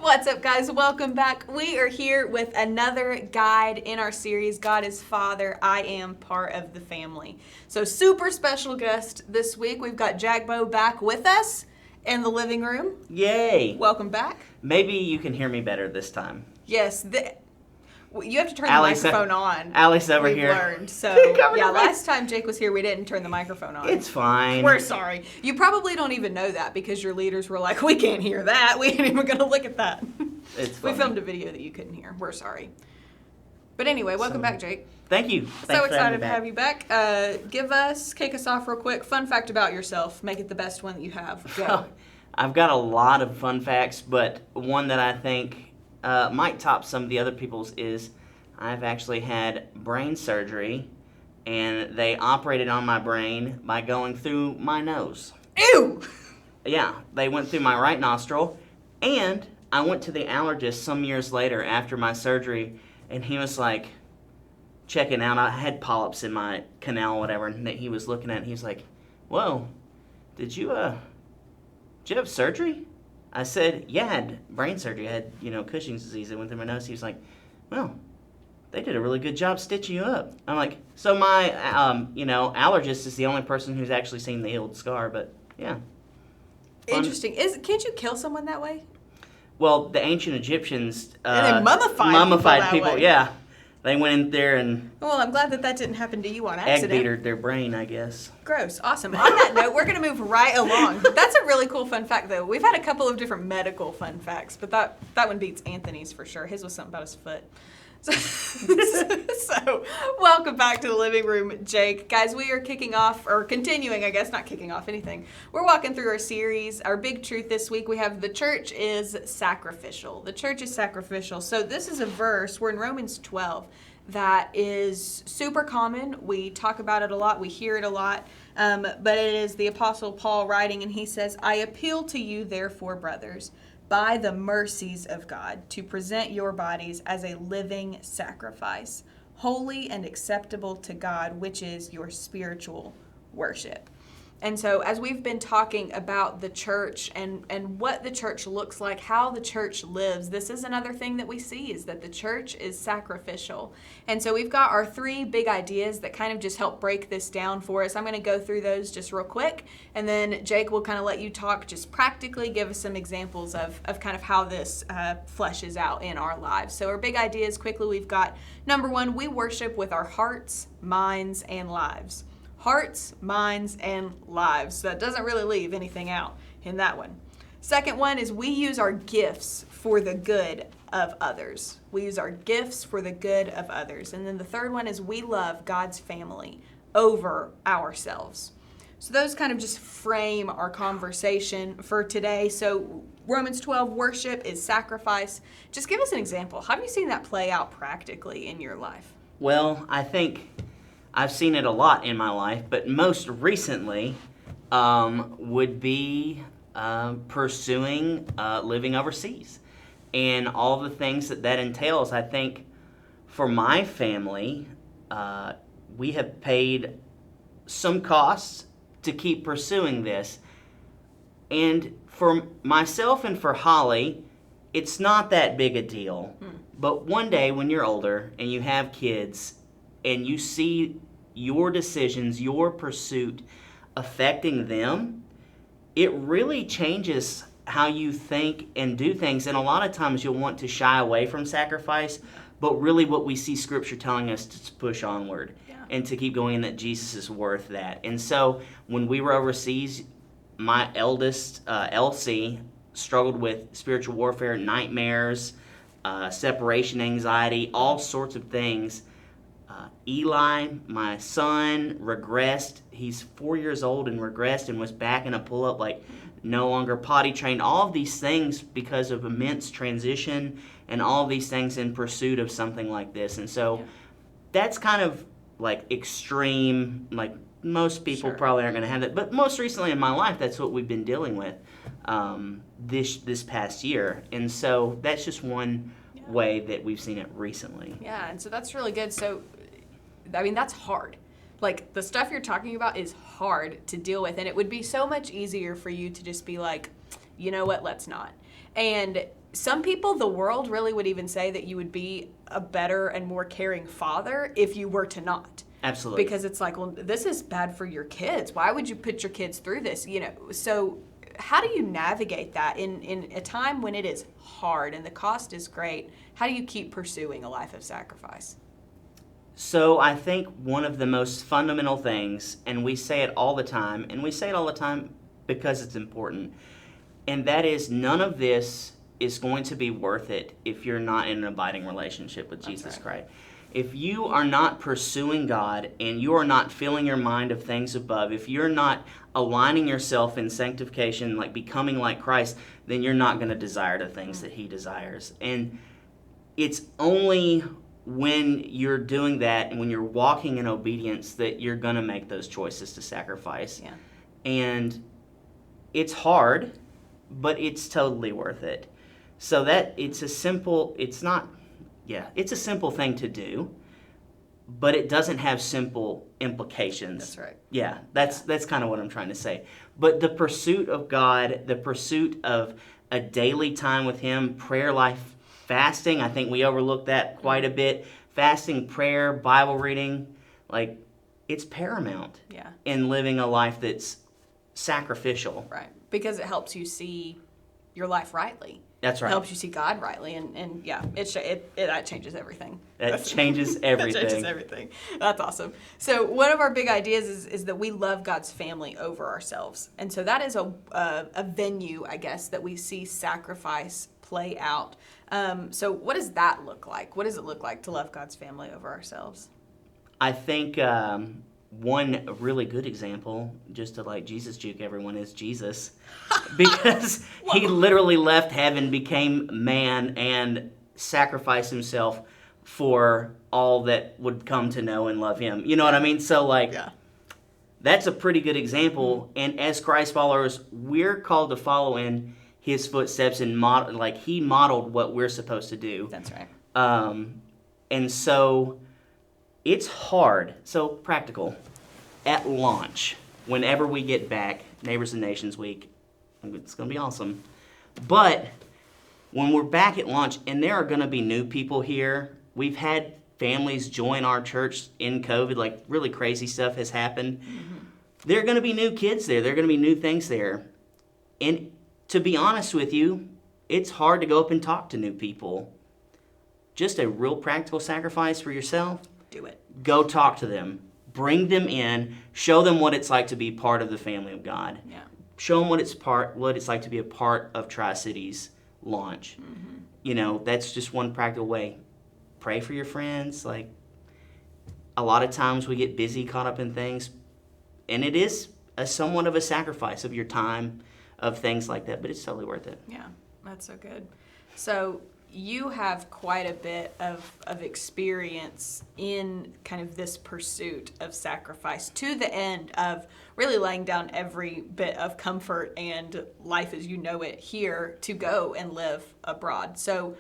What's up, guys? Welcome back. We are here with another guide in our series, God is Father, I Am Part of the Family. So super special guest this week. We've got Jagbo back with us in the living room. Yay! Welcome back. Maybe you can hear me better this time. Yes, you have to turn the microphone on. Alice over We've here. learned. So, yeah, last time Jake was here, we didn't turn the microphone on. It's fine. We're sorry. You probably don't even know that because your leaders were like, we can't hear that. We ain't even going to look at that. It's We funny. filmed a video that you couldn't hear. We're sorry. But anyway, welcome back, Jake. Thank you. So excited to have you back. Kick us off real quick. Fun fact about yourself. Make it the best one that you have. Go. I've got a lot of fun facts, but one that I think might top some of the other people's is I've actually had brain surgery, and they operated on my brain by going through my nose. Ew! Yeah, they went through my right nostril, and I went to the allergist some years later after my surgery, and he was like checking out. I had polyps in my canal or whatever, and he was looking at it, and he was like, whoa, did you have surgery? I said, yeah, I had brain surgery. I had, Cushing's disease that went through my nose. He was like, well, they did a really good job stitching you up. I'm like, so my, allergist is the only person who's actually seen the healed scar, but yeah. Fun. Interesting. Can't you kill someone that way? Well, the ancient Egyptians And they mummified people that way. Yeah. They went in there and Well, I'm glad that didn't happen to you on accident. egg-beatered their brain, I guess. Gross. Awesome. On that note, we're going to move right along. That's a really cool fun fact, though. We've had a couple of different medical fun facts, but that one beats Anthony's for sure. His was something about his foot. So, welcome back to the living room, Jake. Guys, we are continuing, I guess, not kicking off anything. We're walking through our series. Our big truth this week, we have the church is sacrificial. The church is sacrificial. So this is a verse, we're in Romans 12, that is super common. We talk about it a lot. We hear it a lot. But it is the Apostle Paul writing, and he says, I appeal to you, therefore, brothers, by the mercies of God, to present your bodies as a living sacrifice, holy and acceptable to God, which is your spiritual worship. And so as we've been talking about the church and what the church looks like, how the church lives, this is another thing that we see is that the church is sacrificial. And so we've got our three big ideas that kind of just help break this down for us. I'm going to go through those just real quick, and then Jake will kind of let you talk just practically, give us some examples of kind of how this fleshes out in our lives. So our big ideas, quickly, we've got number one, we worship with our hearts, minds, and lives. Hearts, minds, and lives. So that doesn't really leave anything out in that one. Second one is we use our gifts for the good of others. We use our gifts for the good of others. And then the third one is we love God's family over ourselves. So those kind of just frame our conversation for today. So Romans 12, worship is sacrifice. Just give us an example. How have you seen that play out practically in your life? Well, I think I've seen it a lot in my life, but most recently would be pursuing living overseas and all the things that entails. I think for my family, we have paid some costs to keep pursuing this. And for myself and for Holly, it's not that big a deal. But one day when you're older and you have kids and you see your decisions, your pursuit affecting them, it really changes how you think and do things. And a lot of times you'll want to shy away from sacrifice, but really what we see Scripture telling us to push onward and to keep going, and that Jesus is worth that. And so when we were overseas, my eldest, Elsie, struggled with spiritual warfare, nightmares, separation anxiety, all sorts of things. Eli, my son, regressed. He's 4 years old and regressed and was back in a pull-up, no longer potty trained. All of these things because of immense transition and all of these things in pursuit of something like this. And so that's kind of extreme. Most people probably aren't going to have that. But most recently in my life, that's what we've been dealing with this past year. And so that's just one way that we've seen it recently. Yeah, and so that's really good. So, I mean, that's hard. The stuff you're talking about is hard to deal with, and it would be so much easier for you to just be like, you know what, let's not. And some people, the world really would even say that you would be a better and more caring father if you were to not. Absolutely. Because it's like, well, this is bad for your kids. Why would you put your kids through this? So how do you navigate that in a time when it is hard and the cost is great? How do you keep pursuing a life of sacrifice? So I think one of the most fundamental things, and we say it all the time, because it's important, and that is none of this is going to be worth it if you're not in an abiding relationship with Jesus Christ. If you are not pursuing God and you are not filling your mind of things above, if you're not aligning yourself in sanctification, like becoming like Christ, then you're not going to desire the things that He desires. And it's only when you're doing that and when you're walking in obedience that you're going to make those choices to sacrifice. Yeah. And it's hard, but it's totally worth it. So that it's a simple thing to do, but it doesn't have simple implications. That's right. Yeah, that's kind of what I'm trying to say. But the pursuit of God, the pursuit of a daily time with Him, prayer life, fasting, I think we overlook that quite a bit. Fasting, prayer, Bible reading, like it's paramount in living a life that's sacrificial. Right. Because it helps you see your life rightly. That's right. It helps you see God rightly, and yeah, that changes everything. That changes everything. That changes everything. That's awesome. So one of our big ideas is that we love God's family over ourselves, and so that is a venue, I guess, that we see sacrifice play out. So what does that look like? What does it look like to love God's family over ourselves? I think one really good example, just to like Jesus juke everyone, is Jesus. Because He literally left heaven, became man, and sacrificed Himself for all that would come to know and love Him. You know what I mean? So that's a pretty good example. And as Christ followers, we're called to follow in His footsteps and He modeled what we're supposed to do. That's right. And so it's hard. So practical. At launch, whenever we get back, Neighbors and Nations Week, it's going to be awesome. But when we're back at launch, and there are going to be new people here, we've had families join our church in COVID, like really crazy stuff has happened. Mm-hmm. There are going to be new kids there. There are going to be new things there. And to be honest with you, it's hard to go up and talk to new people. Just a real practical sacrifice for yourself. Do it. Go talk to them. Bring them in. Show them what it's like to be part of the family of God. Yeah. Show them what it's like to be a part of Tri-Cities launch. Mm-hmm. That's just one practical way. Pray for your friends. Like, a lot of times we get busy, caught up in things, and it is somewhat of a sacrifice of your time, of things like that, but it's totally worth it. Yeah, that's so good. So you have quite a bit of experience in kind of this pursuit of sacrifice to the end of really laying down every bit of comfort and life as you know it here to go and live abroad. So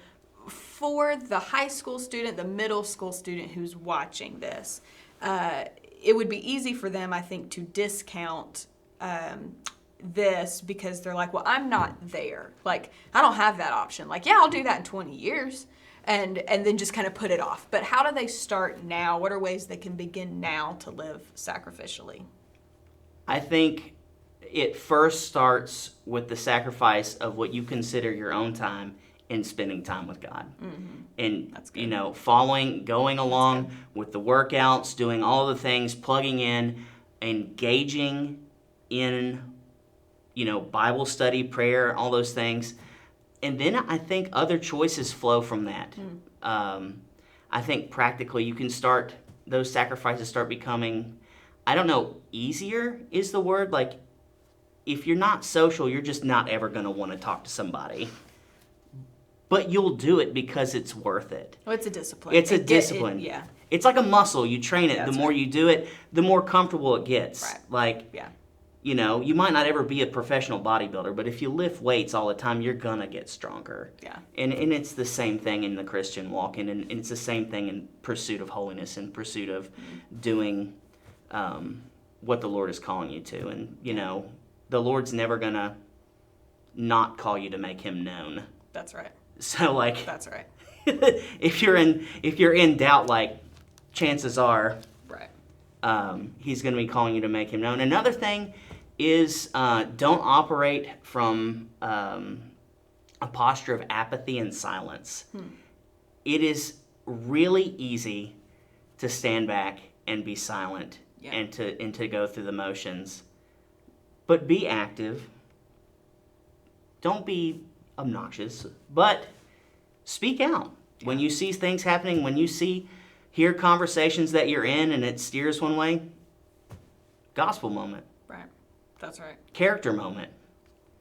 for the high school student, the middle school student who's watching this, it would be easy for them, I think, to discount this because they're like, well, I'm not there. Like, I don't have that option. Like, yeah, I'll do that in 20 years and then just kind of put it off. But how do they start now? What are ways they can begin now to live sacrificially? I think it first starts with the sacrifice of what you consider your own time in spending time with God. Mm-hmm. And, That's good. Going along with the workouts, doing all the things, plugging in, engaging in Bible study, prayer, all those things. And then I think other choices flow from that. I think practically you can those sacrifices start becoming, I don't know, easier is the word. Like, if you're not social, you're just not ever going to want to talk to somebody. But you'll do it because it's worth it. Well, it's a discipline. It's a discipline. Yeah. It's like a muscle. You train it. The more you do it, the more comfortable it gets. Right. Like, you might not ever be a professional bodybuilder, but if you lift weights all the time, you're going to get stronger. Yeah. And it's the same thing in the Christian walk, and it's the same thing in pursuit of holiness and pursuit of doing what the Lord is calling you to. And, the Lord's never going to not call you to make Him known. That's right. So like, That's right. if you're in doubt, like, chances are, Right. he's going to be calling you to make him known. Another thing is don't operate from a posture of apathy and silence. It is really easy to stand back and be silent, Yeah. and to go through the motions. But be active. Don't be obnoxious, but speak out. When you see things happening, when you hear conversations that you're in and it steers one way, gospel moment. Right. That's right. Character moment.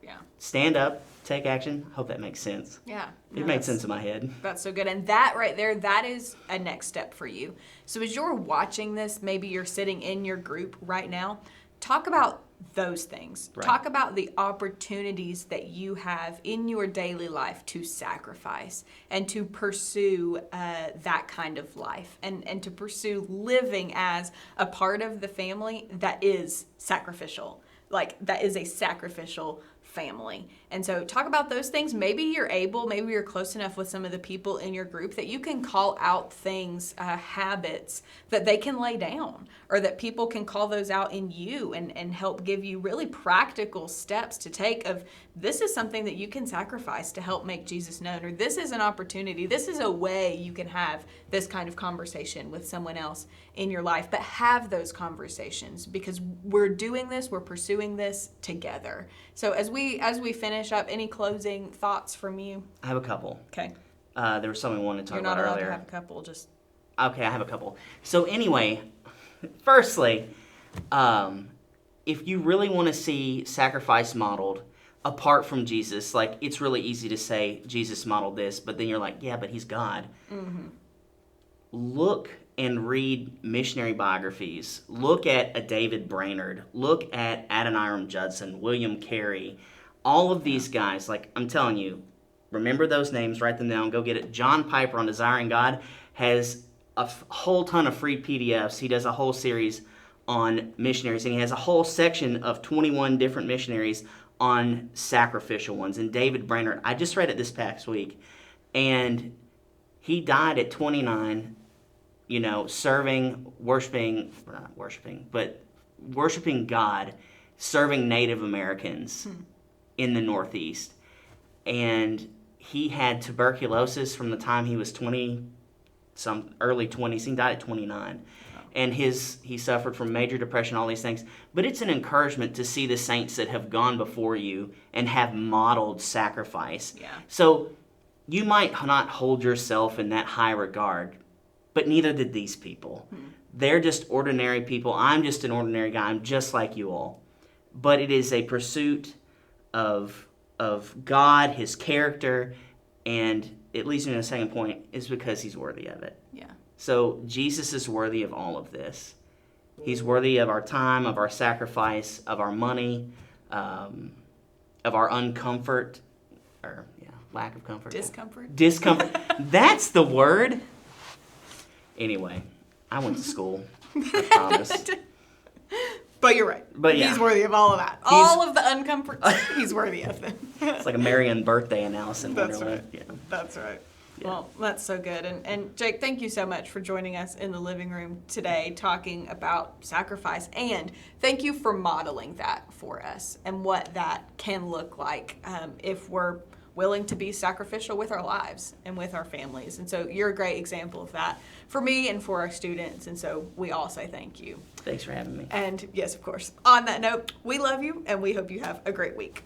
Yeah. Stand up, take action. Hope that makes sense. Yeah. It made sense in my head. That's so good. And that right there, that is a next step for you. So as you're watching this, maybe you're sitting in your group right now, talk about those things. Right. Talk about the opportunities that you have in your daily life to sacrifice and to pursue that kind of life, and to pursue living as a part of the family that is sacrificial. Like, that is a sacrificial family. And so talk about those things. Maybe you're close enough with some of the people in your group that you can call out things, habits that they can lay down, or that people can call those out in you and help give you really practical steps to take of, this is something that you can sacrifice to help make Jesus known, or this is an opportunity, this is a way you can have this kind of conversation with someone else in your life. But have those conversations, because we're doing this, we're pursuing this together. So as we finish up, any closing thoughts from you? I have a couple. Okay. There was something I wanted to talk about You're not allowed earlier. to have a couple, just... Okay, I have a couple. So anyway, firstly, if you really want to see sacrifice modeled apart from Jesus, like, it's really easy to say Jesus modeled this, but then you're like, yeah, but he's God. Mm-hmm. Look and read missionary biographies. Look at a David Brainerd. Look at Adoniram Judson, William Carey. All of these guys, like, I'm telling you, remember those names, write them down, go get it. John Piper on Desiring God has a whole ton of free PDFs. He does a whole series on missionaries, and he has a whole section of 21 different missionaries on sacrificial ones. And David Brainerd, I just read it this past week, and he died at 29, worshiping God, serving Native Americans in the Northeast. And he had tuberculosis from the time he was early 20s. He died at 29. And he suffered from major depression, all these things. But it's an encouragement to see the saints that have gone before you and have modeled sacrifice. Yeah. So you might not hold yourself in that high regard, but neither did these people. They're just ordinary people. I'm just an ordinary guy. I'm just like you all. But it is a pursuit of God, his character, and it leads me to the second point, is because he's worthy of it. Yeah. So Jesus is worthy of all of this. He's worthy of our time, of our sacrifice, of our money, of our uncomfort, or lack of comfort. Discomfort. That's the word. Anyway, I went to school. I promise. But you're right. But yeah. He's worthy of all of that. All of the uncomforts, he's worthy of them. It's like a Marian birthday in Alice in Wonderland. Right. Yeah. That's right. Yeah. Well, that's so good. And Jake, thank you so much for joining us in the living room today, talking about sacrifice. And thank you for modeling that for us and what that can look like if we're willing to be sacrificial with our lives and with our families. And so you're a great example of that for me and for our students. And so we all say thank you. Thanks for having me. And yes, of course. On that note, we love you and we hope you have a great week.